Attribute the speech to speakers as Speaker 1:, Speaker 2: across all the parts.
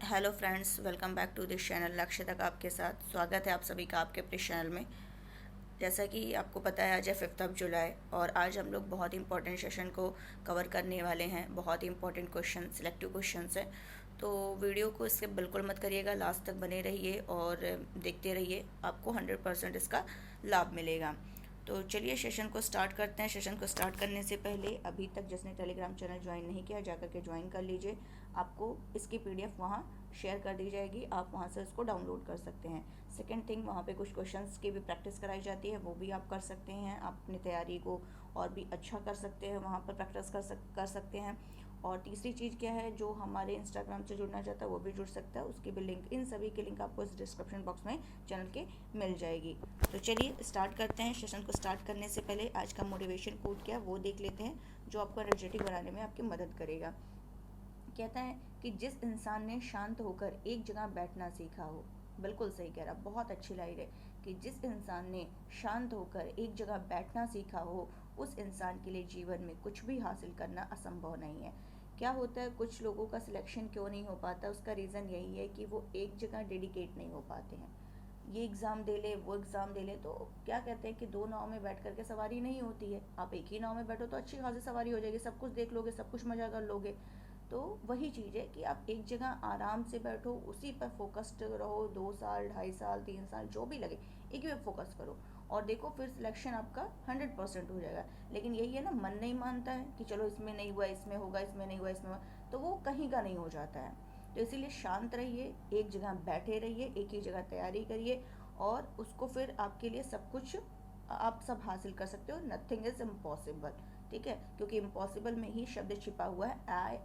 Speaker 1: Hello friends, welcome back to this channel. लक्ष्य तक आपके साथ स्वागत है आप सभी का आपके अपने चैनल में। जैसा कि आपको पता है, आज है 5 जुलाई और आज हम लोग बहुत इंपॉर्टेंट सेशन को कवर करने वाले हैं। बहुत ही इंपॉर्टेंट क्वेश्चन, सिलेक्टिव क्वेश्चंस हैं, तो वीडियो को इससे बिल्कुल मत करिएगा, लास्ट तक बने रहिए और देखते रहिए, आपको 100% इसका लाभ मिलेगा। तो चलिए सेशन को स्टार्ट करते हैं। सेशन को स्टार्ट करने से पहले अभी तक जिसने टेलीग्राम चैनल ज्वाइन नहीं किया, जाकर के ज्वाइन कर लीजिए। आपको इसकी पीडीएफ वहाँ शेयर कर दी जाएगी, आप वहाँ से उसको डाउनलोड कर सकते हैं। सेकंड थिंग, वहाँ पे कुछ क्वेश्चंस की भी प्रैक्टिस कराई जाती है, वो भी आप कर सकते हैं। आप अपनी तैयारी को और भी अच्छा कर सकते हैं, वहाँ पर प्रैक्टिस कर सकते हैं। और तीसरी चीज़ क्या है, जो हमारे इंस्टाग्राम से जुड़ना चाहता है वो भी जुड़ सकता है, उसकी भी लिंक, इन सभी की लिंक आपको इस डिस्क्रिप्शन बॉक्स में चैनल के मिल जाएगी। तो चलिए स्टार्ट करते हैं। सेशन को स्टार्ट करने से पहले आज का मोटिवेशन कोट क्या है वो देख लेते हैं, जो आपको एनर्जेटिक बनाने में आपकी मदद करेगा। कहता है कि जिस इंसान ने शांत होकर एक जगह बैठना सीखा हो, बिल्कुल सही कह रहा, बहुत अच्छी लाइन है कि जिस इंसान ने शांत होकर एक जगह बैठना सीखा हो, उस इंसान के लिए जीवन में कुछ भी हासिल करना असंभव नहीं है। क्या होता है, कुछ लोगों का सिलेक्शन क्यों नहीं हो पाता, उसका रीज़न यही है कि वो एक जगह डेडिकेट नहीं हो पाते हैं। ये एग्ज़ाम दे ले, वो एग्ज़ाम दे ले, तो क्या कहते हैं कि दो नाव में बैठ करके सवारी नहीं होती है। आप एक ही नाव में बैठो तो अच्छी खासी सवारी हो जाएगी, सब कुछ देख लोगे, सब कुछ मज़ा कर लोगे। तो वही चीज़ है कि आप एक जगह आराम से बैठो, उसी पर फोकस्ड रहो, 2 साल, 2.5 साल, 3 साल, जो भी लगे, एक ही पे फोकस करो और देखो, फिर सिलेक्शन आपका 100% हो जाएगा। लेकिन यही है ना, मन नहीं मानता है कि चलो इसमें नहीं हुआ, इसमें होगा, इसमें नहीं हुआ, इसमें हुआ, तो वो कहीं का नहीं हो जाता है। तो इसीलिए शांत रहिए, एक जगह बैठे रहिए, एक ही जगह तैयारी करिए और उसको फिर आपके लिए सब कुछ आप सब हासिल कर सकते हो। नथिंग इज़ इम्पॉसिबल, ठीक है, क्योंकि इम्पॉसिबल में ही शब्द छिपा हुआ है, I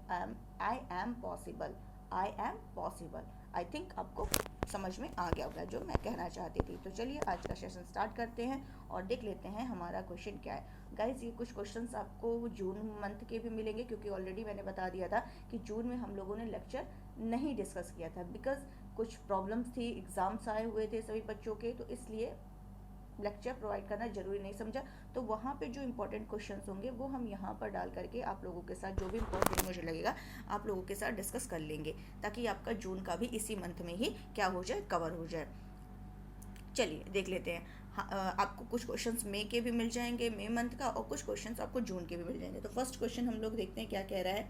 Speaker 1: am possible, I am possible. I think आपको समझ में आ गया होगा जो मैं कहना चाहती थी। तो चलिए आज का सेशन स्टार्ट करते हैं और देख लेते हैं हमारा क्वेश्चन क्या है। गाइज, ये कुछ क्वेश्चंस आपको जून मंथ के भी मिलेंगे, क्योंकि ऑलरेडी मैंने बता दिया था कि जून में हम लोगों ने लेक्चर नहीं डिस्कस किया था, बिकॉज कुछ प्रॉब्लम्स थी, एग्ज़ाम्स आए हुए थे सभी बच्चों के, तो इसलिए लेक्चर प्रोवाइड करना ज़रूरी नहीं समझा। तो वहाँ पे जो इंपॉर्टेंट क्वेश्चंस होंगे वो हम यहाँ पर डाल करके आप लोगों के साथ, जो भी इंपॉर्टेंट मुझे लगेगा, आप लोगों के साथ डिस्कस कर लेंगे, ताकि आपका जून का भी इसी मंथ में ही क्या हो जाए, कवर हो जाए। चलिए देख लेते हैं। आपको कुछ क्वेश्चंस मई के भी मिल जाएंगे, मई मंथ का, और कुछ क्वेश्चंस आपको जून के भी मिल जाएंगे। तो फर्स्ट क्वेश्चन हम लोग देखते हैं क्या कह रहा है।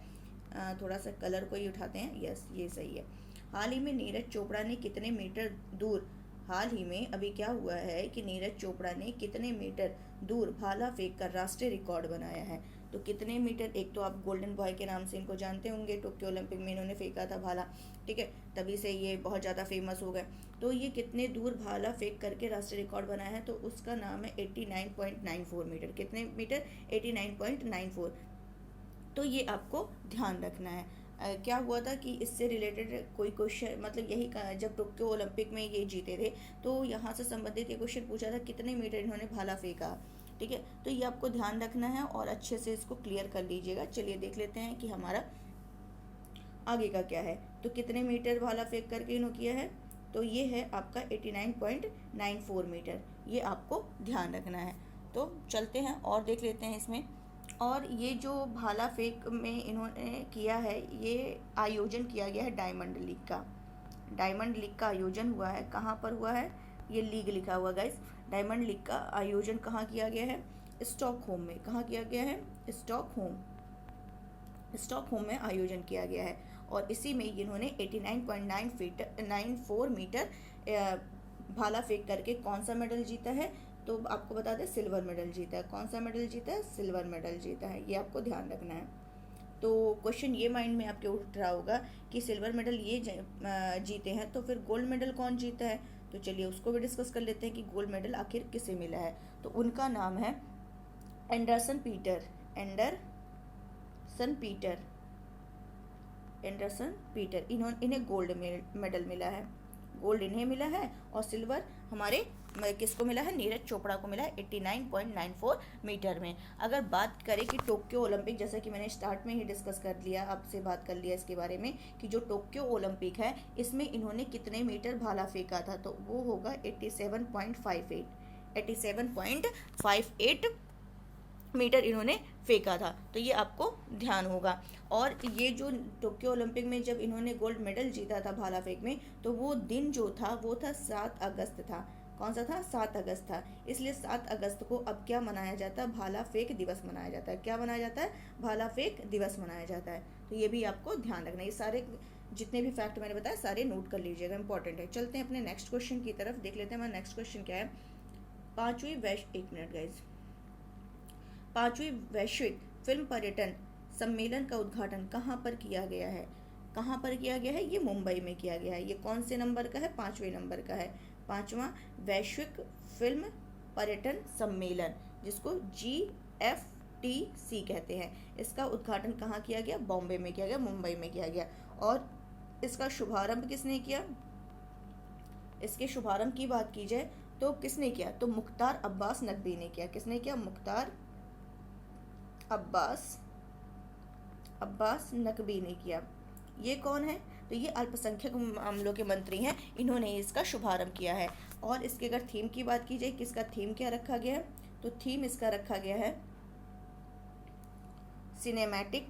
Speaker 1: थोड़ा सा कलर को ही उठाते हैं। यस, ये सही है। हाल ही में नीरज चोपड़ा ने कितने मीटर दूर हाल ही में अभी क्या हुआ है कि नीरज चोपड़ा ने कितने मीटर दूर भाला फेंक कर राष्ट्रीय रिकॉर्ड बनाया है। तो कितने मीटर, एक तो आप गोल्डन बॉय के नाम से इनको जानते होंगे, टोक्यो ओलंपिक में इन्होंने फेंका था भाला, ठीक है, तभी से ये बहुत ज़्यादा फेमस हो गए। तो ये कितने दूर भाला फेंक करके राष्ट्रीय रिकॉर्ड बनाया है, तो उसका नाम है 89.94 मीटर। कितने मीटर? 89.94। तो ये आपको ध्यान रखना है। क्या हुआ था कि इससे रिलेटेड कोई क्वेश्चन, मतलब यही जब टोक्यो ओलंपिक में ये जीते थे, तो यहाँ से संबंधित ये क्वेश्चन पूछा था कितने मीटर इन्होंने भाला फेंका, ठीक है। तो ये आपको ध्यान रखना है और अच्छे से इसको क्लियर कर लीजिएगा। चलिए देख लेते हैं कि हमारा आगे का क्या है। तो कितने मीटर भाला फेंक करके इन्होंने किया है, तो ये है आपका 89.94 मीटर, ये आपको ध्यान रखना है। तो चलते हैं और देख लेते हैं इसमें। और ये जो भाला फेंक में इन्होंने किया है, ये आयोजन किया गया है डायमंड लीग का। डायमंड लीग का आयोजन हुआ है, कहाँ पर हुआ है, ये लीग लिखा हुआ गाइस। डायमंड लीग का आयोजन कहाँ किया गया है? स्टॉकहोम में। कहाँ किया गया है? स्टॉकहोम। स्टॉकहोम में आयोजन किया गया है और इसी में इन्होंने 89.94 मीटर भाला फेंक करके कौन सा मेडल जीता है, तो आपको बता दें सिल्वर मेडल जीता है। कौन सा मेडल जीता है? सिल्वर मेडल जीता है, ये आपको ध्यान रखना है। तो क्वेश्चन ये माइंड में आपके उठ रहा होगा कि सिल्वर मेडल ये जीते हैं, तो फिर गोल्ड मेडल कौन जीता है? तो चलिए उसको भी डिस्कस कर लेते हैं कि गोल्ड मेडल आखिर किसे मिला है। तो उनका नाम है एंडरसन पीटर। एंडरसन पीटर, इन्हें गोल्ड मेडल मिला है। गोल्ड इन्हें मिला है और सिल्वर हमारे किसको मिला है? नीरज चोपड़ा को मिला है 89.94 मीटर में। अगर बात करें कि टोक्यो ओलंपिक, जैसा कि मैंने स्टार्ट में ही डिस्कस कर लिया, आपसे बात कर लिया इसके बारे में कि जो टोक्यो ओलंपिक है इसमें इन्होंने कितने मीटर भाला फेंका था, तो वो होगा 87.58 मीटर इन्होंने फेंका था। तो ये आपको ध्यान होगा। और ये जो टोक्यो ओलंपिक में जब इन्होंने गोल्ड मेडल जीता था भाला फेंक में, तो वो दिन जो था वो था 7 अगस्त था। कौन सा था? 7 अगस्त था। इसलिए 7 अगस्त को अब क्या मनाया जाता है? भाला फेंक दिवस मनाया जाता है। क्या मनाया जाता है? भाला फेंक दिवस मनाया जाता है। तो ये भी आपको ध्यान रखना है। ये सारे जितने भी फैक्ट मैंने बताया सारे नोट कर लीजिएगा, इंपॉर्टेंट है। चलते हैं अपने नेक्स्ट क्वेश्चन की तरफ, देख लेते हैं हमारा नेक्स्ट क्वेश्चन क्या है। एक मिनट गाइज। 5वीं वैश्विक फिल्म पर्यटन सम्मेलन का उद्घाटन कहाँ पर किया गया है? कहाँ पर किया गया है? ये मुंबई में किया गया है। ये कौन से नंबर का है? 5वें नंबर का है। 5वां वैश्विक फिल्म पर्यटन सम्मेलन, जिसको GFTC कहते हैं, इसका उद्घाटन कहाँ किया गया? बॉम्बे में किया गया, मुंबई में किया गया। और इसका शुभारंभ किसने किया? इसके शुभारंभ की बात की जाए तो किसने किया? तो मुख्तार अब्बास नकवी ने किया। किसने किया? मुख्तार अब्बास नकवी ने किया। ये कौन है? तो ये अल्पसंख्यक मामलों के मंत्री हैं, इन्होंने इसका शुभारंभ किया है। और इसके अगर थीम की बात की जाए, किसका थीम क्या रखा गया है? तो थीम इसका रखा गया है सिनेमैटिक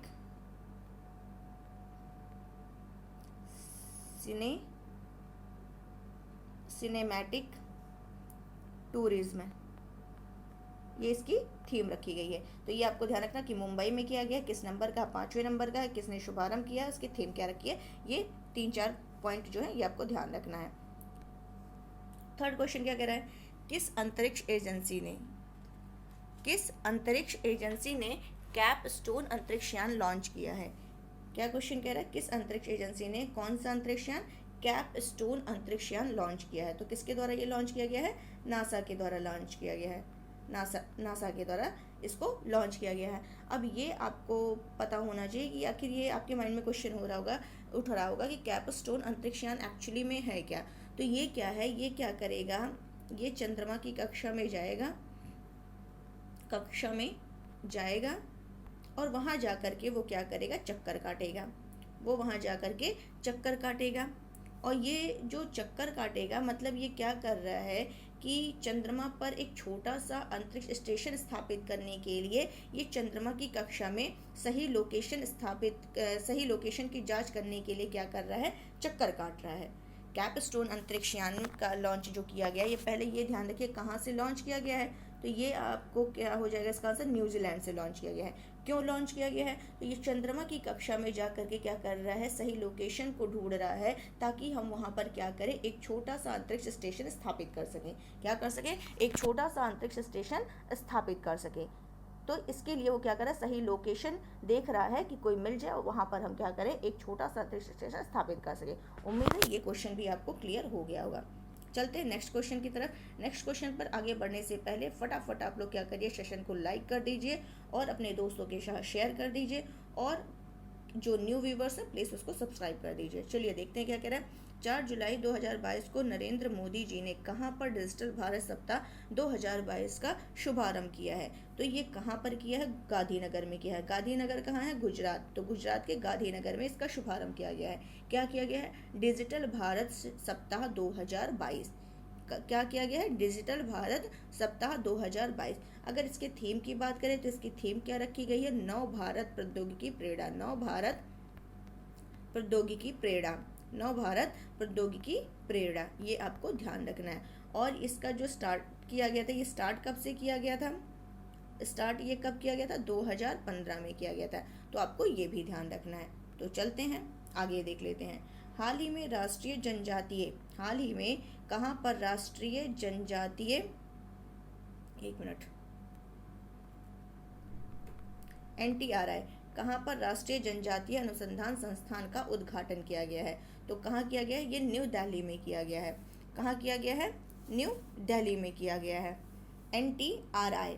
Speaker 1: टूरिज्म, ये इसकी थीम रखी गई है। तो ये आपको ध्यान रखना कि मुंबई में किया गया, किस नंबर का? 5वें नंबर का है। किसने शुभारंभ किया? इसकी थीम क्या रखी है? ये 3-4 पॉइंट जो है ये आपको ध्यान रखना है। थर्ड क्वेश्चन क्या कह रहा है? किस अंतरिक्ष एजेंसी ने कैपस्टोन अंतरिक्षयान लॉन्च किया है? क्या क्वेश्चन कह रहा है? किस अंतरिक्ष एजेंसी ने कौन सा अंतरिक्षयान? कैपस्टोन अंतरिक्षयान लॉन्च किया है। तो किसके द्वारा ये लॉन्च किया गया है? नासा के द्वारा लॉन्च किया गया है। नासा के द्वारा इसको लॉन्च किया गया है। अब ये आपको पता होना चाहिए कि आखिर ये आपके माइंड में क्वेश्चन उठ रहा होगा कि कैपस्टोन अंतरिक्षयान एक्चुअली में है क्या? तो ये क्या है? ये क्या करेगा? ये चंद्रमा की कक्षा में जाएगा और वहाँ जा कर के वो क्या करेगा? चक्कर काटेगा। और ये जो चक्कर काटेगा, मतलब ये क्या कर रहा है कि चंद्रमा पर एक छोटा सा अंतरिक्ष स्टेशन स्थापित करने के लिए ये चंद्रमा की कक्षा में सही लोकेशन की जांच करने के लिए क्या कर रहा है? चक्कर काट रहा है। कैपस्टोन अंतरिक्षयान का लॉन्च जो किया गया है, ये पहले ये ध्यान रखिए कहाँ से लॉन्च किया गया है। तो ये आपको क्या हो जाएगा? इसका आंसर न्यूजीलैंड से लॉन्च किया गया है। क्यों लॉन्च किया गया है? तो ये चंद्रमा की कक्षा में जा करके क्या कर रहा है? सही लोकेशन को ढूंढ रहा है, ताकि हम वहाँ पर क्या करें? एक छोटा सा अंतरिक्ष स्टेशन स्थापित कर सकें। क्या कर सकें? एक छोटा सा अंतरिक्ष स्टेशन स्थापित कर सकें। तो इसके लिए वो क्या कर रहा है? सही लोकेशन देख रहा है कि कोई मिल जाए और वहाँ पर हम क्या करें? एक छोटा सा अंतरिक्ष स्टेशन स्थापित कर सकें। उम्मीद है ये क्वेश्चन भी आपको क्लियर हो गया होगा। चलते हैं नेक्स्ट क्वेश्चन की तरफ। नेक्स्ट क्वेश्चन पर आगे बढ़ने से पहले फटाफट आप लोग क्या करिए? सेशन को लाइक कर दीजिए और अपने दोस्तों के साथ शेयर कर दीजिए, और जो न्यू व्यूवर्स है प्लीज़ उसको सब्सक्राइब कर दीजिए। चलिए देखते हैं क्या कह रहा है। 4 जुलाई 2022 को नरेंद्र मोदी जी ने कहाँ पर डिजिटल भारत सप्ताह 2022 का शुभारंभ किया है? तो ये कहाँ पर किया है? गांधीनगर में किया है। गांधीनगर कहाँ है? गुजरात। तो गुजरात के गांधीनगर में इसका शुभारंभ किया गया है। क्या किया गया है? डिजिटल भारत सप्ताह 2022। क्या किया गया है? डिजिटल भारत सप्ताह 2022। अगर इसके थीम की बात करें तो इसकी थीम क्या रखी गई है? नव भारत प्रौद्योगिकी प्रेरणा। ये आपको ध्यान रखना है। और इसका जो स्टार्ट किया गया था, ये स्टार्ट कब से किया गया था? स्टार्ट ये कब किया गया था? 2015 में किया गया था। तो आपको ये भी ध्यान रखना है। तो चलते हैं आगे देख लेते हैं। हाल ही में कहाँ पर राष्ट्रीय जनजातीय NTRI कहाँ पर राष्ट्रीय जनजातीय अनुसंधान संस्थान का उद्घाटन किया गया है? तो कहाँ किया गया है? ये न्यू दिल्ली में किया गया है। कहाँ किया गया है? न्यू दिल्ली में किया गया है। NTRI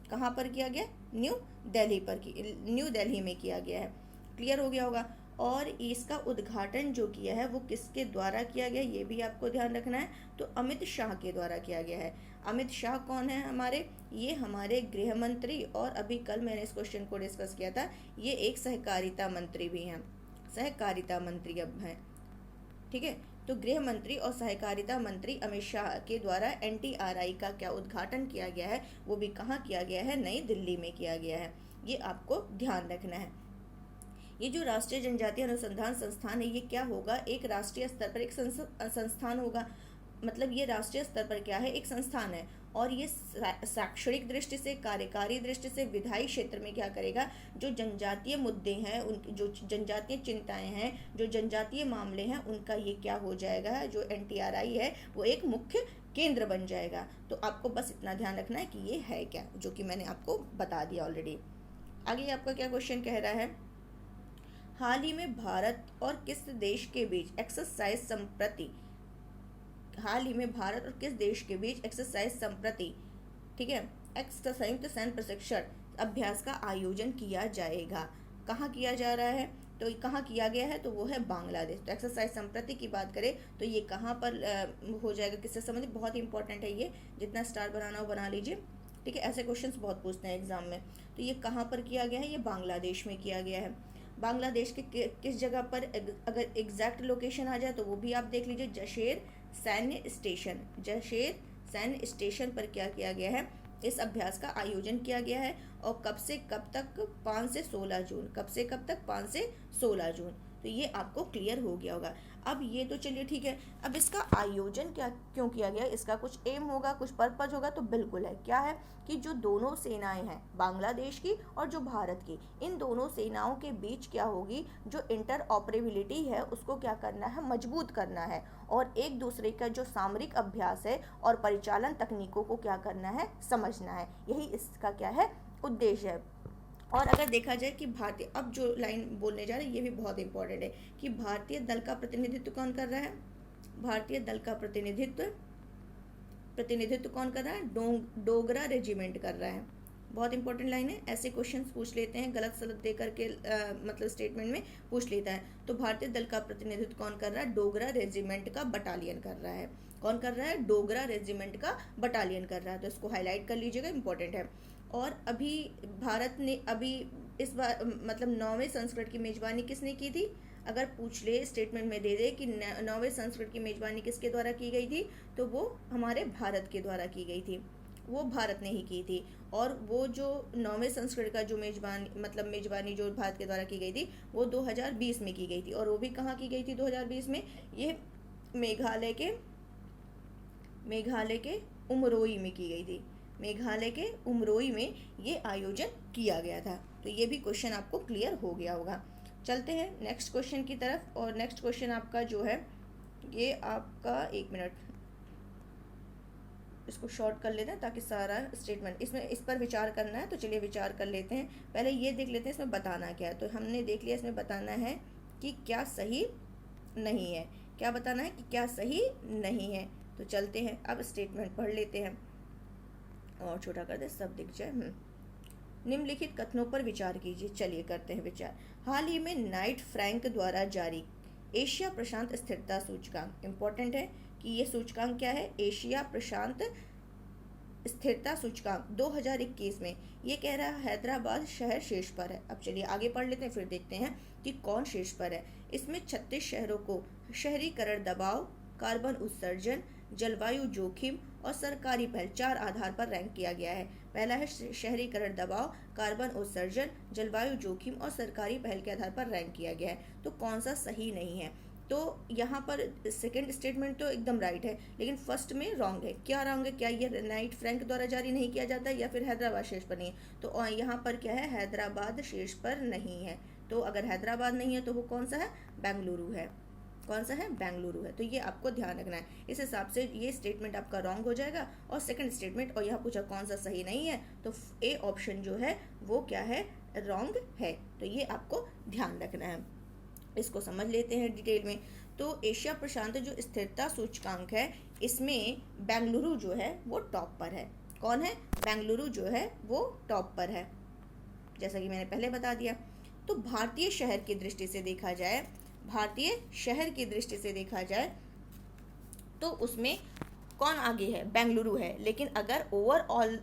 Speaker 1: कहाँ पर किया गया? न्यू दिल्ली में किया गया है। क्लियर हो गया होगा। और इसका उद्घाटन जो किया है वो किसके द्वारा किया गया, ये भी आपको ध्यान रखना है। तो अमित शाह के द्वारा किया गया है। अमित शाह कौन है हमारे? ये हमारे गृह मंत्री, और अभी कल मैंने इस क्वेश्चन को डिस्कस किया था, ये एक सहकारिता मंत्री भी हैं, सहकारिता मंत्री अब हैं। ठीक है। तो गृह मंत्री और सहकारिता मंत्री अमित शाह के द्वारा NTRI का क्या उद्घाटन किया गया है, वो भी कहाँ किया गया है, नई दिल्ली में किया गया है। ये आपको ध्यान रखना है। ये जो राष्ट्रीय जनजातीय अनुसंधान संस्थान है, ये क्या होगा, एक राष्ट्रीय स्तर पर एक संस्थान होगा। मतलब ये राष्ट्रीय स्तर पर क्या है, एक संस्थान है, और ये शैक्षणिक दृष्टि से, कार्यकारी दृष्टि से, विधायी क्षेत्र में क्या करेगा, जो जनजातीय मुद्दे हैं, उनकी जो जनजातीय चिंताएं हैं, जो जनजातीय मामले हैं, उनका ये क्या हो जाएगा, जो NTRI है वो एक मुख्य केंद्र बन जाएगा। तो आपको बस इतना ध्यान रखना है कि ये है क्या, जो कि मैंने आपको बता दिया ऑलरेडी। आगे आपका क्या क्वेश्चन कह रहा है, हाल ही में भारत और किस देश के बीच एक्सरसाइज संप्रति, हाल ही में भारत और किस देश के बीच एक्सरसाइज संप्रति, ठीक है, संयुक्त सैन्य प्रशिक्षण अभ्यास का आयोजन किया जाएगा। कहाँ किया जा रहा है, तो कहाँ किया गया है, तो वो है बांग्लादेश। तो एक्सरसाइज संप्रति की बात करें तो ये कहाँ पर हो जाएगा, किससे संबंधित, बहुत इंपॉर्टेंट है ये, जितना स्टार बनाना हो बना लीजिए, ठीक है। ऐसे क्वेश्चंस बहुत पूछते हैं एग्जाम में। तो ये कहाँ पर किया गया है, ये बांग्लादेश में किया गया है। बांग्लादेश के किस जगह पर, अगर एग्जैक्ट लोकेशन आ जाए तो वो भी आप देख लीजिए, जशेर सैन्य स्टेशन, जशेर सैन्य स्टेशन पर क्या किया गया है, इस अभ्यास का आयोजन किया गया है। और कब से कब तक, 5 से 16 जून, कब से कब तक, 5 से 16 जून। तो ये आपको क्लियर हो गया होगा। अब ये तो चलिए ठीक है, अब इसका आयोजन क्या क्यों किया गया, इसका कुछ एम होगा, कुछ पर्पज होगा, तो बिल्कुल है। क्या है कि जो दोनों सेनाएं हैं, बांग्लादेश की और जो भारत की, इन दोनों सेनाओं के बीच क्या होगी, जो इंटर ऑपरेबिलिटी है उसको क्या करना है, मजबूत करना है, और एक दूसरे का जो सामरिक अभ्यास है और परिचालन तकनीकों को क्या करना है, समझना है। यही इसका क्या है, उद्देश्य है। और अगर देखा जाए कि भारतीय, अब जो लाइन बोलने जा रहे हैं ये भी बहुत इंपॉर्टेंट है, कि भारतीय दल का प्रतिनिधित्व कौन कर रहा है, भारतीय दल का प्रतिनिधित्व कौन कर रहा है, डोगरा रेजिमेंट कर रहा है। बहुत इंपॉर्टेंट लाइन है, ऐसे क्वेश्चंस पूछ लेते हैं, गलत सलत दे करके मतलब स्टेटमेंट में पूछ लेता है। तो भारतीय दल का प्रतिनिधित्व कौन कर रहा है, डोगरा रेजिमेंट का बटालियन कर रहा है। कौन कर रहा है, डोगरा रेजिमेंट का बटालियन कर रहा है। तो इसको हाईलाइट कर लीजिएगा, इंपॉर्टेंट है। और अभी भारत ने अभी इस बार मतलब 9वें संस्करण की मेजबानी किसने की थी, अगर पूछ ले स्टेटमेंट में दे दे कि 9वें संस्करण की मेजबानी किसके द्वारा की गई थी, तो वो हमारे भारत के द्वारा की गई थी, वो भारत ने ही की थी। और वो जो 9वें संस्करण का जो मेजबानी जो भारत के द्वारा की गई थी, वो 2020 में की गई थी। और वो भी कहाँ की गई थी 2020 में, ये मेघालय के उमरोई में की गई थी, मेघालय के उमरोई में ये आयोजन किया गया था। तो ये भी क्वेश्चन आपको क्लियर हो गया होगा। चलते हैं नेक्स्ट क्वेश्चन की तरफ। और नेक्स्ट क्वेश्चन आपका जो है, ये आपका, एक मिनट, इसको शॉर्ट कर लेते हैं ताकि सारा स्टेटमेंट, इसमें इस पर विचार करना है। तो चलिए विचार कर लेते हैं। पहले ये देख लेते हैं इसमें बताना क्या है। तो हमने देख लिया, इसमें बताना है कि क्या सही नहीं है, क्या बताना है कि क्या सही नहीं है। तो चलते हैं, अब स्टेटमेंट पढ़ लेते हैं, और छोटा कर दे सब दिख जाए। निम्नलिखित कथनों पर विचार कीजिए। चलिए करते हैं विचार। हाल ही में नाइट फ्रैंक द्वारा जारी एशिया प्रशांत स्थिरता सूचकांक, इंपॉर्टेंट है कि ये सूचकांक क्या है, एशिया प्रशांत स्थिरता सूचकांक 2021 में ये कह रहा है हैदराबाद शहर शीर्ष पर है। अब चलिए आगे पढ़ लेते हैं, फिर देखते हैं कि कौन शीर्ष पर है। इसमें 36 शहरों को शहरीकरण दबाव, कार्बन उत्सर्जन, जलवायु जोखिम और सरकारी पहल 4 आधार पर रैंक किया गया है। पहला है शहरीकरण दबाव, कार्बन उत्सर्जन, जलवायु जोखिम और सरकारी पहल के आधार पर रैंक किया गया है। तो कौन सा सही नहीं है, तो यहाँ पर सेकंड स्टेटमेंट तो एकदम राइट है, लेकिन फर्स्ट में रॉन्ग है। क्या रॉन्ग है, क्या ये नाइट फ्रैंक द्वारा जारी नहीं किया जाता है, या फिर हैदराबाद शीर्ष पर नहीं है। तो यहाँ पर क्या है, हैदराबाद शीर्ष पर नहीं है। तो अगर हैदराबाद नहीं है तो वो कौन सा है, बेंगलुरु है। कौन सा है, बेंगलुरु है। तो ये आपको ध्यान रखना है। इस हिसाब से ये स्टेटमेंट आपका रॉन्ग हो जाएगा। और सेकंड स्टेटमेंट, और यहाँ पूछा कौन सा सही नहीं है, तो ए ऑप्शन जो है वो क्या है, रॉन्ग है। तो ये आपको ध्यान रखना है। इसको समझ लेते हैं डिटेल में। तो एशिया प्रशांत जो स्थिरता सूचकांक है, इसमें बेंगलुरु जो है वो टॉप पर है। कौन है, बेंगलुरु जो है वो टॉप पर है, जैसा कि मैंने पहले बता दिया। तो भारतीय शहर की दृष्टि से देखा जाए, भारतीय शहर की दृष्टि से देखा जाए तो उसमें कौन आगे है, बेंगलुरु है। लेकिन अगर ओवरऑल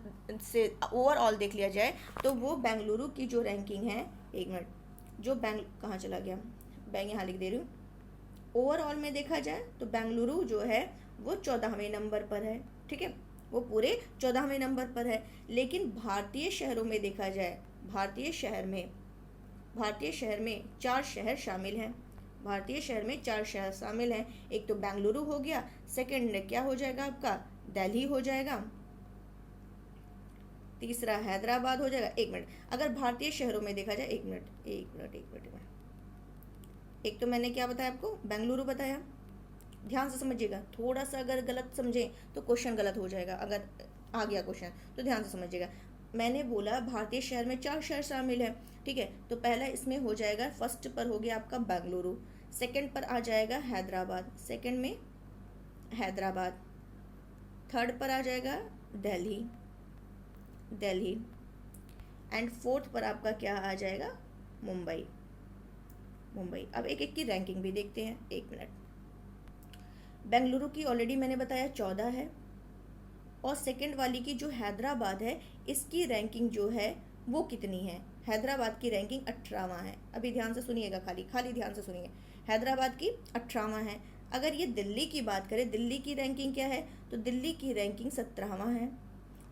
Speaker 1: देख लिया जाए तो वो बेंगलुरु की जो रैंकिंग है, एक मिनट, जो कहाँ चला गया, यहाँ लिख दे रही हूँ, ओवरऑल में देखा जाए तो बेंगलुरु जो है वो 14वें नंबर पर है, ठीक है, वो पूरे 14वें नंबर पर है। लेकिन भारतीय शहरों में देखा जाए, भारतीय शहर में 4 शहर शामिल हैं। भारतीय शहर में 4 शहर शामिल हैं। एक तो बेंगलुरु हो गया, सेकंड क्या हो जाएगा आपका, दिल्ली हो जाएगा, तीसरा हैदराबाद हो जाएगा। एक मिनट, अगर भारतीय शहरों में देखा जाए, एक मिनट, एक तो मैंने क्या बताया आपको, बेंगलुरु बताया, ध्यान से समझिएगा, थोड़ा सा अगर गलत समझें तो क्वेश्चन गलत हो जाएगा, अगर आ गया क्वेश्चन तो ध्यान से समझिएगा। मैंने बोला भारतीय शहर में 4 शहर शामिल है, ठीक है, तो पहला इसमें हो जाएगा, फर्स्ट पर हो गया आपका बेंगलुरु, सेकंड पर आ जाएगा हैदराबाद, सेकंड में हैदराबाद, थर्ड पर आ जाएगा दिल्ली, एंड फोर्थ पर आपका क्या आ जाएगा, मुंबई। अब एक एक की रैंकिंग भी देखते हैं, एक मिनट। बेंगलुरु की ऑलरेडी मैंने बताया 14 है, और सेकंड वाली की जो हैदराबाद है, इसकी रैंकिंग जो है वो कितनी है, हैदराबाद की रैंकिंग 18वां है। अभी ध्यान से सुनिएगा, खाली ध्यान से सुनिए, हैदराबाद की 18वां है। अगर ये दिल्ली की बात करें, दिल्ली की रैंकिंग क्या है, तो दिल्ली की रैंकिंग 17वां है।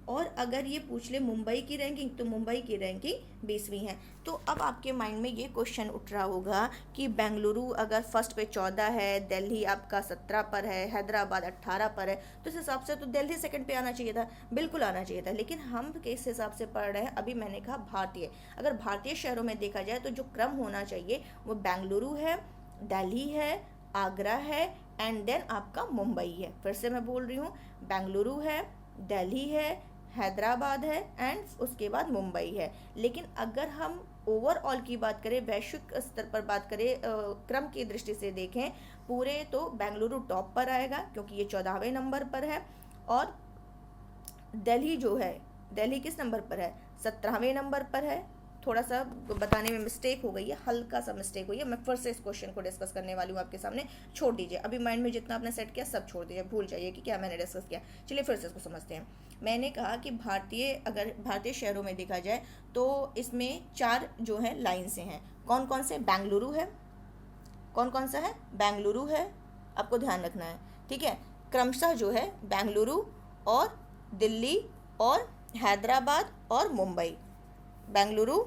Speaker 1: और अगर ये पूछ ले मुंबई की रैंकिंग, तो मुंबई की रैंकिंग 20वीं है। तो अब आपके माइंड में ये क्वेश्चन उठ रहा होगा कि बेंगलुरु अगर फर्स्ट पे 14 है, दिल्ली आपका 17 पर है, हैदराबाद 18 पर है, तो इस हिसाब से तो दिल्ली सेकंड पे आना चाहिए था, बिल्कुल आना चाहिए था। लेकिन हम किस हिसाब से पढ़ रहे हैं, अभी मैंने कहा भारतीय, अगर भारतीय शहरों में देखा जाए तो जो क्रम होना चाहिए वो बेंगलुरु है, दिल्ली है, आगरा है, एंड देन आपका मुंबई है। फिर से मैं बोल रही हूँ, बेंगलुरु है, दिल्ली है, हैदराबाद है, एंड उसके बाद मुंबई है। लेकिन अगर हम ओवरऑल की बात करें, वैश्विक स्तर पर बात करें, क्रम की दृष्टि से देखें पूरे, तो बेंगलुरु टॉप पर आएगा क्योंकि ये 14वें नंबर पर है। और दिल्ली जो है, दिल्ली किस नंबर पर है, 17वें नंबर पर है। थोड़ा सा बताने में मिस्टेक हो गई है, हल्का सा मिस्टेक हुई है, मैं फिर से इस क्वेश्चन को डिस्कस करने वाली हूँ आपके सामने, छोड़ दीजिए अभी, माइंड में जितना आपने सेट किया सब छोड़ दीजिए, भूल जाइए कि क्या मैंने डिस्कस किया। चलिए फिर से इसको समझते हैं। मैंने कहा कि अगर भारतीय शहरों में देखा जाए तो इसमें 4 जो है लाइन से हैं। कौन कौन से, बेंगलुरु है, कौन कौन सा है, बेंगलुरु है, आपको ध्यान रखना है, ठीक है। क्रमशः जो है बेंगलुरु और दिल्ली और हैदराबाद और मुंबई, बेंगलुरु,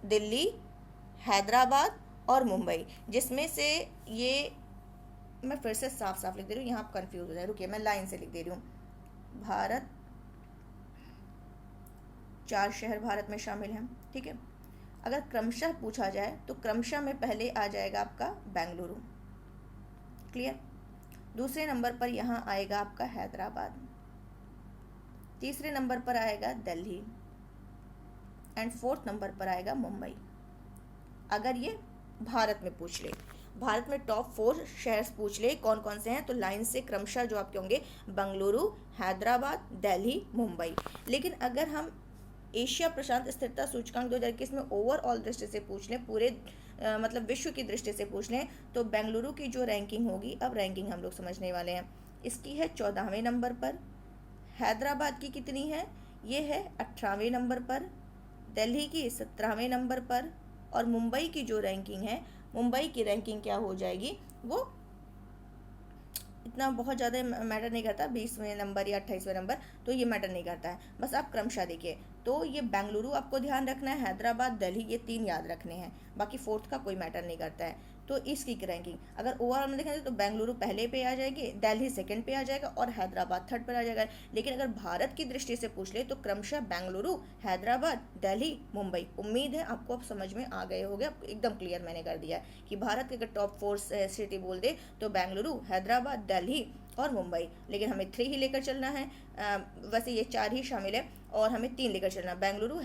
Speaker 1: दिल्ली, हैदराबाद और मुंबई, जिसमें से ये मैं फिर से साफ साफ लिख दे रही हूँ, यहाँ आप कंफ्यूज हो जाए, रुकिए मैं लाइन से लिख दे रही हूँ। भारत, 4 शहर भारत में शामिल हैं, ठीक है। अगर क्रमशः पूछा जाए तो क्रमशः में पहले आ जाएगा आपका बेंगलुरु, क्लियर। दूसरे नंबर पर यहाँ आएगा आपका हैदराबाद, तीसरे नंबर पर आएगा दिल्ली, एंड फोर्थ नंबर पर आएगा मुंबई। अगर ये भारत में पूछ ले, भारत में टॉप 4 शहर पूछ ले कौन कौन से हैं, तो लाइन से क्रमशः जो आपके होंगे बेंगलुरु, हैदराबाद, दिल्ली, मुंबई। लेकिन अगर हम एशिया प्रशांत स्थिरता सूचकांक 2021 में ओवरऑल दृष्टि से पूछ लें, पूरे मतलब विश्व की दृष्टि से पूछ लें, तो बेंगलुरु की जो रैंकिंग होगी, अब रैंकिंग हम लोग समझने वाले हैं, इसकी है 14वें नंबर पर। हैदराबाद की कितनी है, ये है 18वें नंबर पर। दिल्ली की 17वें नंबर पर। और मुंबई की जो रैंकिंग है, मुंबई की रैंकिंग क्या हो जाएगी, वो इतना बहुत ज़्यादा मैटर नहीं करता, 20वें नंबर या 28वें नंबर, तो ये मैटर नहीं करता है, बस आप क्रमशः देखिए। तो ये बेंगलुरु आपको ध्यान रखना है, हैदराबाद, दिल्ली, ये 3 याद रखने हैं, बाकी फोर्थ का कोई मैटर नहीं करता है। तो इसकी रैंकिंग अगर ओवरऑल में देखें तो बेंगलुरु पहले पे आ जाएगी, दिल्ली सेकंड पे आ जाएगा और हैदराबाद थर्ड पर आ जाएगा। लेकिन अगर भारत की दृष्टि से पूछ ले तो क्रमशः बेंगलुरु, हैदराबाद, दिल्ली, मुंबई। उम्मीद है आपको अब समझ में आ गए होंगे, एकदम क्लियर मैंने कर दिया है कि भारत के अगर टॉप 4 सिटी बोल दे तो बेंगलुरु, हैदराबाद, दिल्ली और मुंबई। लेकिन हमें 3 ही लेकर चलना है, वैसे ये 4 ही शामिल है और हमें 3 लेकर चलना, बेंगलुरु,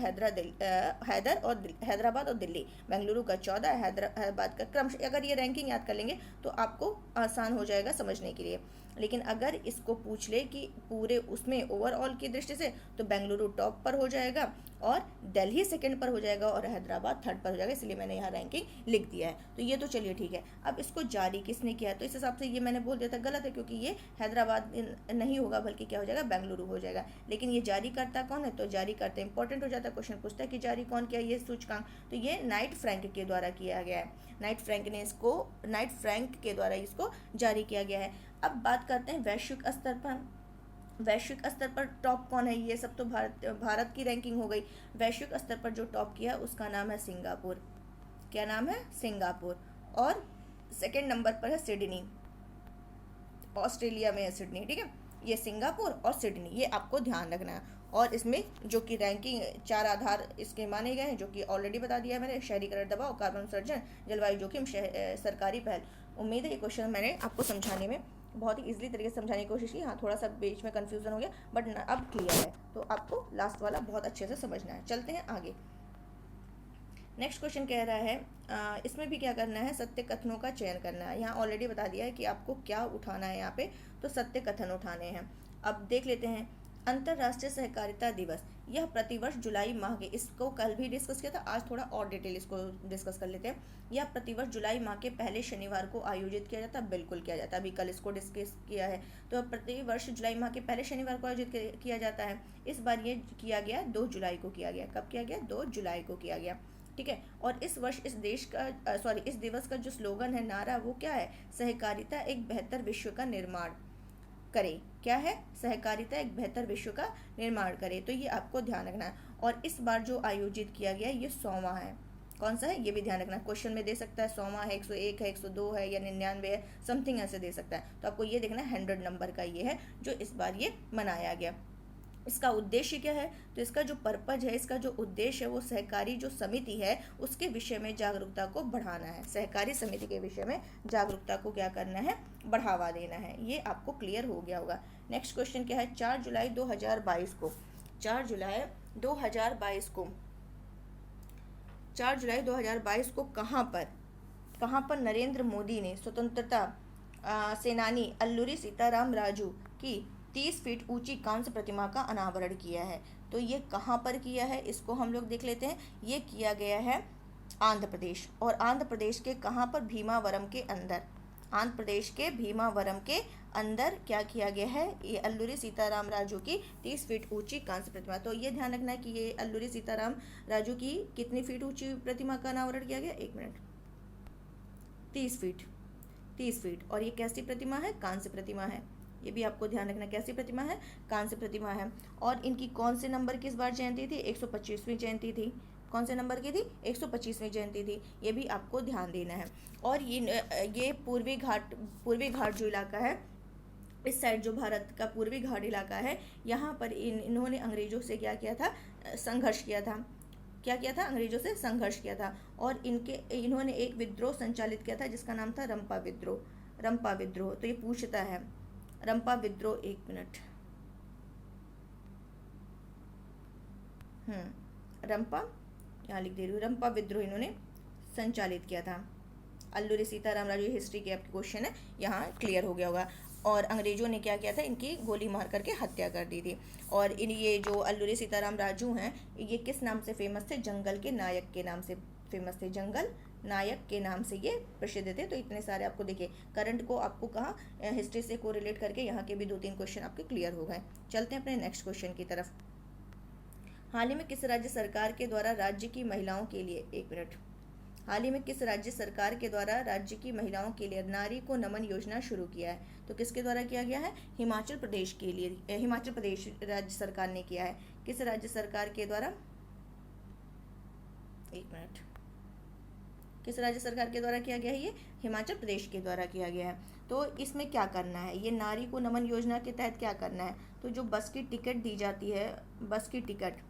Speaker 1: हैदराबाद और दिल्ली। बेंगलुरु का 14, हैदराबाद का क्रम, अगर ये रैंकिंग याद कर लेंगे तो आपको आसान हो जाएगा समझने के लिए। लेकिन अगर इसको पूछ ले कि पूरे उसमें ओवरऑल की दृष्टि से, तो बेंगलुरु टॉप पर हो जाएगा और दिल्ली सेकंड पर हो जाएगा और हैदराबाद थर्ड पर हो जाएगा, इसलिए मैंने यहाँ रैंकिंग लिख दिया है। तो ये तो चलिए ठीक है। अब इसको जारी किसने किया, तो इस हिसाब से ये मैंने बोल दिया था गलत है, क्योंकि ये हैदराबाद नहीं होगा बल्कि क्या हो जाएगा, बेंगलुरु हो जाएगा। लेकिन ये जारी करता कौन कौन है, तो जारी करते हैं। इंपॉर्टेंट हो जाता है, क्वेश्चन पूछता है कि जारी कौन किया ये सूचकांक, तो ये नाइट फ्रैंक के द्वारा किया गया है। नाइट फ्रैंक के द्वारा इसको जारी किया गया है। अब बात करते हैं वैश्विक स्तर पर टॉप कौन है। ये सब तो भारत की रैंकिंग हो गई। वैश्विक स्तर पर जो टॉप किया उसका नाम है सिंगापुर। क्या नाम है? सिंगापुर। और सेकंड नंबर पर है सिडनी, ऑस्ट्रेलिया में है सिडनी, ठीक है। ये सिंगापुर और सिडनी, ये आपको ध्यान रखना है। और इसमें जो कि रैंकिंग 4 आधार इसके माने गए हैं, जो कि ऑलरेडी बता दिया है मैंने। शहरीकरण, दबाव, कार्बन उत्सर्जन, जलवायु जोखिम, सरकारी पहल। उम्मीद है ये क्वेश्चन मैंने आपको समझाने में बहुत ही इजीली तरीके से समझाने की कोशिश की। हाँ, थोड़ा सा बीच में कन्फ्यूजन हो गया, बट अब क्लियर है। तो आपको लास्ट वाला बहुत अच्छे से समझना है। चलते हैं आगे। नेक्स्ट क्वेश्चन कह रहा है इसमें भी क्या करना है, सत्य कथनों का चयन करना है। यहाँ ऑलरेडी बता दिया है कि आपको क्या उठाना है यहाँ पे, तो सत्य कथन उठाने हैं। अब देख लेते हैं। अंतर्राष्ट्रीय सहकारिता दिवस, यह प्रतिवर्ष जुलाई माह के, इसको कल भी डिस्कस किया था, आज थोड़ा और डिटेल इसको डिस्कस कर लेते हैं। यह प्रतिवर्ष जुलाई माह के पहले शनिवार को आयोजित किया जाता है। बिल्कुल किया जाता है, अभी कल इसको डिस्कस किया है। तो प्रतिवर्ष जुलाई माह के पहले शनिवार को आयोजित किया जाता है। इस बार ये किया गया 2 जुलाई को किया गया। कब किया गया? 2 जुलाई को किया गया, ठीक है। और इस वर्ष इस दिवस का जो स्लोगन है, नारा, वो क्या है? सहकारिता एक बेहतर विश्व का निर्माण करे। क्या है? सहकारिता एक बेहतर विश्व का निर्माण करे। तो ये आपको ध्यान रखना है। और इस बार जो आयोजित किया गया ये 100वां है। कौन सा है ये भी ध्यान रखना। क्वेश्चन में दे सकता है 100वां है, 101 है, 102 है, या 99 है, समथिंग ऐसे दे सकता है। तो आपको ये देखना है 100 नंबर का ये है जो इस बार ये मनाया गया। इसका उद्देश्य क्या है? तो इसका जो पर्पज है, इसका जो उद्देश्य है, वो सहकारी जो समिति है उसके विषय में जागरूकता को बढ़ाना है। सहकारी समिति के विषय में जागरूकता को क्या करना है? बढ़ावा देना है। ये आपको क्लियर हो गया होगा। नेक्स्ट क्वेश्चन क्या है? 4 जुलाई 2022 को 4 जुलाई 2022 को कहाँ पर नरेंद्र मोदी ने स्वतंत्रता सेनानी अल्लूरी सीताराम राजू की 30 फीट ऊंची कांस्य प्रतिमा का अनावरण किया है। तो ये कहाँ पर किया है, इसको हम लोग देख लेते हैं। ये किया गया है आंध्र प्रदेश, और आंध्र प्रदेश के कहाँ पर? भीमावरम के अंदर। आंध्र प्रदेश के भीमावरम के अंदर क्या किया गया है? ये अल्लूरी सीताराम राजू की 30 फीट ऊंची कांस्य प्रतिमा। तो ये ध्यान रखना है कि ये अल्लूरी सीताराम राजू की कितनी फीट ऊंची प्रतिमा का अनावरण किया गया? 1 मिनट, 30 फीट। और ये कैसी प्रतिमा है? कांस्य प्रतिमा है। ये भी आपको ध्यान रखना, कैसी प्रतिमा है? कांस्य प्रतिमा है। और इनकी कौन से नंबर की इस बार जयंती थी? 125वीं जयंती थी। कौन से नंबर की थी? 125वीं जयंती थी। ये भी आपको ध्यान देना है। और ये पूर्वी घाट जो इलाका है, इस साइड जो भारत का पूर्वी घाट इलाका है, यहाँ पर इन्होंने अंग्रेजों से क्या किया था? संघर्ष किया था। क्या किया था? अंग्रेजों से संघर्ष किया था। और इन्होंने एक विद्रोह संचालित किया था जिसका नाम था रंपा विद्रोह। तो ये पूछता है रंपा विद्रोह, 1 मिनट, रंपा यहाँ लिख दे रही हूँ। रंपा विद्रोह इन्होंने संचालित किया था। अल्लूरी सीताराम राजू, हिस्ट्री के आपके क्वेश्चन है, यहाँ क्लियर हो गया होगा। और अंग्रेजों ने क्या किया था? इनकी गोली मार करके हत्या कर दी थी। और ये जो अल्लूरी सीताराम राजू हैं, ये किस नाम से फेमस थे? जंगल के नायक के नाम से फेमस थे। जंगल नायक के नाम से ये प्रसिद्ध थे। तो इतने सारे आपको देखिए, करंट को आपको कहाँ हिस्ट्री से कोरिलेट करके यहाँ के भी 2-3 क्वेश्चन आपके क्लियर हो गए। चलते हैं अपने नेक्स्ट क्वेश्चन की तरफ। हाल ही में किस राज्य सरकार के द्वारा राज्य की महिलाओं के लिए, 1 मिनट, हाल ही में किस राज्य सरकार के द्वारा राज्य की महिलाओं के लिए नारी को नमन योजना शुरू किया है? तो किसके द्वारा किया गया है? हिमाचल प्रदेश के लिए, हिमाचल प्रदेश राज्य सरकार ने किया है। किस राज्य सरकार के द्वारा? 1 मिनट, किस राज्य सरकार के द्वारा किया गया है? ये हिमाचल प्रदेश के द्वारा किया गया है। तो इसमें क्या करना है? ये नारी को नमन योजना के तहत क्या करना है? तो जो बस की टिकट दी जाती है, बस की टिकट,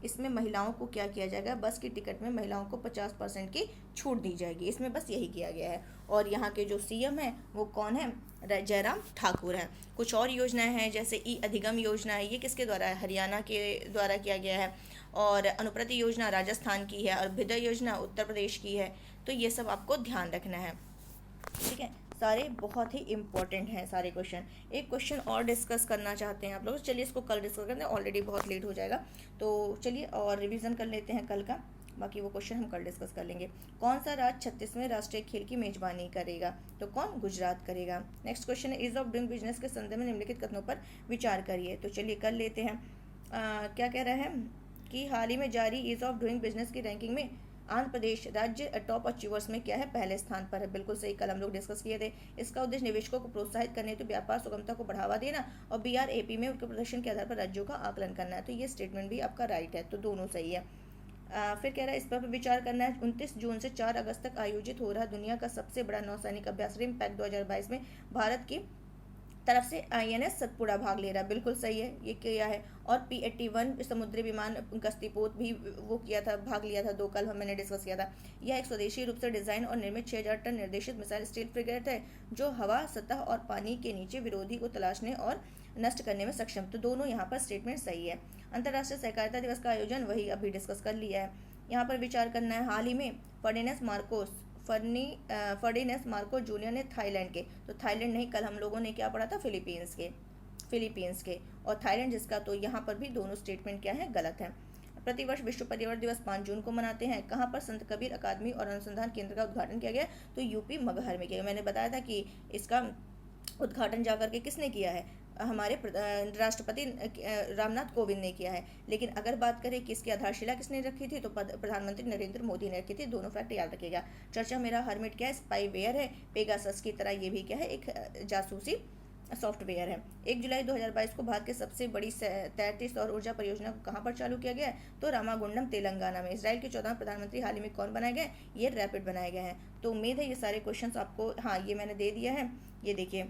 Speaker 1: इसमें महिलाओं को क्या किया जाएगा? बस की टिकट में महिलाओं को 50% की छूट दी जाएगी। इसमें बस यही किया गया है। और यहाँ के जो सीएम हैं वो कौन है? जयराम ठाकुर हैं। कुछ और योजनाएं हैं जैसे अधिगम योजना है, ये किसके द्वारा है? हरियाणा के द्वारा किया गया है। और अनुप्रति योजना राजस्थान की है, और अभ्युदय योजना उत्तर प्रदेश की है। तो ये सब आपको ध्यान रखना है, ठीक है। सारे बहुत ही इंपॉर्टेंट हैं सारे क्वेश्चन। एक क्वेश्चन और डिस्कस करना चाहते हैं आप लोग, चलिए इसको कल डिस्कस करते हैं, ऑलरेडी बहुत लेट हो जाएगा। तो चलिए और रिवीजन कर लेते हैं कल का, बाकी वो क्वेश्चन हम कल डिस्कस कर लेंगे। कौन सा राज्य 36वें राष्ट्रीय खेल की मेजबानी करेगा? तो कौन? गुजरात करेगा। नेक्स्ट क्वेश्चन है, ईज ऑफ डूइंग बिजनेस के संदर्भ में निम्नलिखित कथनों पर विचार करिए। तो चलिए कर लेते हैं। क्या कह रहा है कि हाल ही में जारी ईज ऑफ डूइंग बिजनेस की रैंकिंग में आंध्र प्रदेश राज्य टॉप अचीवर्स में क्या है, पहले स्थान पर है। बिल्कुल सही, कल हम लोग डिस्कस किए थे। इसका उद्देश्य निवेशकों को प्रोत्साहित करने हेतु व्यापार सुगमता को बढ़ावा देना और BRAP में उनके प्रदर्शन के आधार पर राज्यों का आकलन करना है। तो ये स्टेटमेंट भी आपका राइट है, तो दोनों सही है। फिर कह रहा है इस पर विचार करना है। 29 जून से 4 अगस्त तक आयोजित हो रहा दुनिया का सबसे बड़ा नौसैनिक अभ्यास रिमपैक 2022 में भारत की तरफ से INS सतपुड़ा भाग ले रहा है। बिल्कुल सही है, ये किया है। और P-81 समुद्री विमान गश्तीपोत भी वो किया था, भाग लिया था 2, कल मैंने डिस्कस किया था। यह एक स्वदेशी रूप से डिजाइन और निर्मित 6000 टन निर्देशित मिसाइल स्टील फ्रिगेट है जो हवा, सतह और पानी के नीचे विरोधी को तलाशने और नष्ट करने में सक्षम। तो दोनों यहाँ पर स्टेटमेंट सही है। अंतर्राष्ट्रीय सहकारिता दिवस का आयोजन वही अभी डिस्कस कर लिया है। यहाँ पर विचार करना है, हाल ही में फर्डिनेस मार्को जूनियर ने थाईलैंड के, तो थाईलैंड नहीं, कल हम लोगों ने क्या पढ़ा था, फिलीपींस के और थाईलैंड जिसका, तो यहाँ पर भी दोनों स्टेटमेंट क्या है, गलत है। प्रतिवर्ष विश्व पर्यावरण दिवस 5 जून को मनाते हैं। कहाँ पर संत कबीर अकादमी और अनुसंधान केंद्र का उद्घाटन किया गया, तो यूपी मगहर में किया गया। मैंने बताया था कि इसका उद्घाटन जाकर के किसने किया है, हमारे राष्ट्रपति रामनाथ कोविंद ने किया है। लेकिन अगर बात करें कि इसकी आधारशिला किसने रखी थी, तो प्रधानमंत्री नरेंद्र मोदी ने रखी थी। दोनों फैक्ट याद रखिएगा। चर्चा मेरा हरमिट क्या है, स्पाईवेयर है। पेगासस की तरह ये भी क्या है, एक जासूसी सॉफ्टवेयर है। 1 जुलाई 2022 को भारत की सबसे बड़ी तैरती सौर ऊर्जा परियोजना को कहाँ पर चालू किया गया है, तो रामागुंडम तेलंगाना में। इसराइल के 14वें प्रधानमंत्री हाल ही में कौन बनाए गए, ये रैपिड बनाए गए हैं। तो उम्मीद है ये सारे क्वेश्चन आपको, हाँ ये मैंने दे दिया है। ये देखिए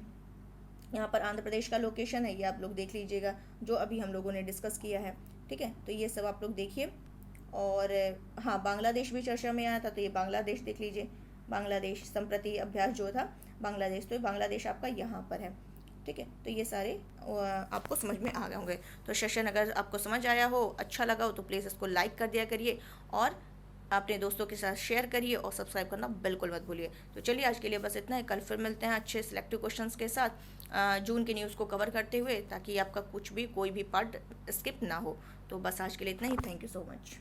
Speaker 1: यहाँ पर आंध्र प्रदेश का लोकेशन है, ये आप लोग देख लीजिएगा जो अभी हम लोगों ने डिस्कस किया है। ठीक है, तो ये सब आप लोग देखिए। और हाँ, बांग्लादेश भी चर्चा में आया था, तो ये बांग्लादेश देख लीजिए। बांग्लादेश संप्रति अभ्यास जो था बांग्लादेश, तो बांग्लादेश आपका यहाँ पर है। ठीक है, तो ये सारे आपको समझ में आ गए होंगे। तो सेशन अगर आपको समझ आया हो, अच्छा लगा हो, तो प्लीज़ इसको लाइक कर दिया करिए और अपने दोस्तों के साथ शेयर करिए और सब्सक्राइब करना बिल्कुल मत भूलिए। तो चलिए आज के लिए बस इतना ही, कल फिर मिलते हैं अच्छे सिलेक्टिव क्वेश्चंस के साथ जून की न्यूज़ को कवर करते हुए, ताकि आपका कोई भी पार्ट स्किप ना हो। तो बस आज के लिए इतना ही। Thank you so much.